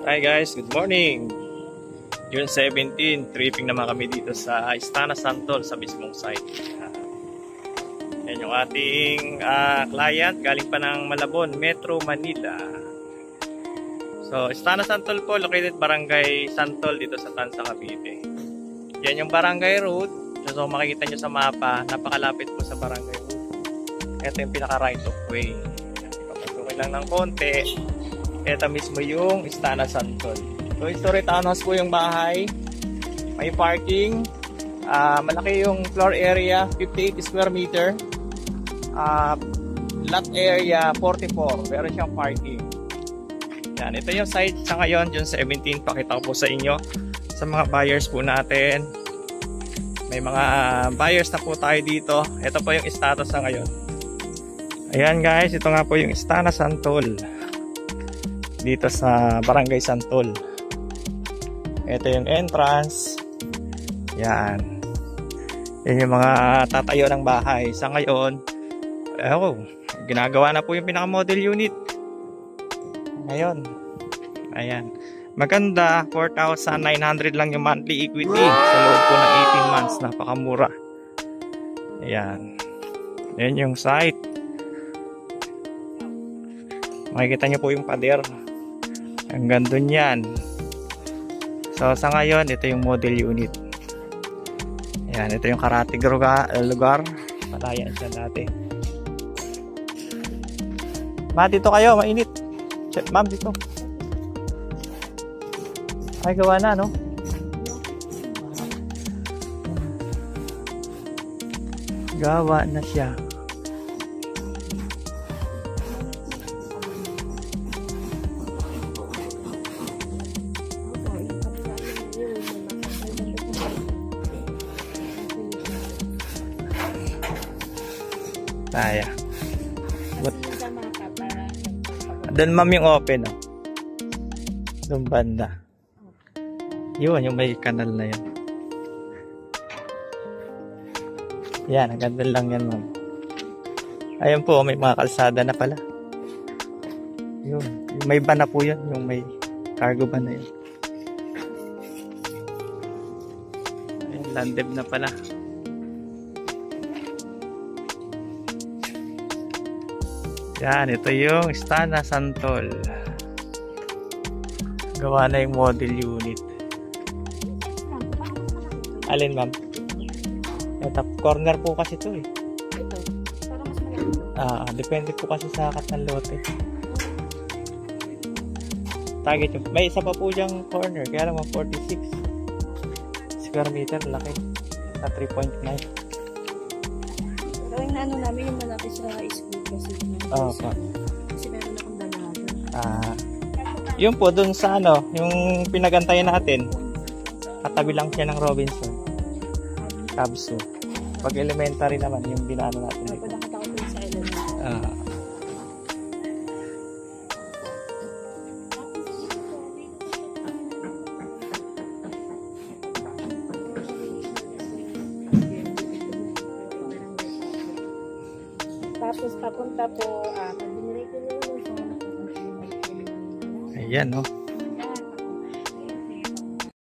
Hi guys, good morning. June 17, tripping naman kami dito sa Istana Santol sa mismong site. Yan yung ating client, galing pa ng Malabon, Metro Manila. So, Istana Santol po, located Barangay Santol dito sa Tansa, Cavite. Yan yung barangay route. So, makikita nyo sa mapa, napakalapit po sa barangay route. Ito yung pinaka right of way. Papasukin lang ng konti. Ito mismo yung Istana Santol. So, story townhouse po yung bahay. May parking. Malaki yung floor area, 58 square meter. Lot area, 44. Meron siyang parking. Yan, ito yung site sa ngayon, June 17. Pakita ko po sa inyo. Sa mga buyers po natin. May mga buyers na po tayo dito. Ito po yung status sa ngayon. Ayan guys, ito nga po yung Istana Santol. Dito sa Barangay Santol. Ito yung entrance. Yan. Yan yung mga tatayo ng bahay. Sa ngayon, ginagawa na po yung pinaka-model unit. Ngayon. Ayan. Maganda, 4,900 lang yung monthly equity. Sa loob po ng 18 months. Napakamura. Ayan. Yan yung site. Makikita nyo po yung pader. Hanggang dun yan. So sa ngayon, ito yung model unit. Ayan, ito yung karatig lugar. Palayan siya dati. Ma, dito kayo, mainit. Ma'am, dito. Ay, gawa na, no? Gawa na siya. Kaya. Doon ma'am yung open, oh. Doon banda. Yun, yung may kanal na yun. Yan, ang ganda lang yan, ma'am. Ayan po, may mga kalsada na pala. Yun, yung may van na po yun, yung may cargo van na yun. Ayan, landeb na pala. Yan, ito yung Istana Santol. Gawa na yung model unit. Alin, ma'am? Ito, corner po kasi ito eh. Ito, parang mas malaki. Depende po kasi sa kat ng lote. Target yung, may isa pa po diyang corner, kaya lang 46 square meter, laki. Sa 3.9. Pero yung ano namin yung malaki sa school kasi. Kasi meron akong dalaga. Yun po dun sa ano, yung pinagantayan natin. Katabi lang siya ng Robinson. Cabso. Pag elementary naman yung binaano natin. Pag nakita ko sa elementary. Tapos papunta po, pag binili ko naman sa ayan, no?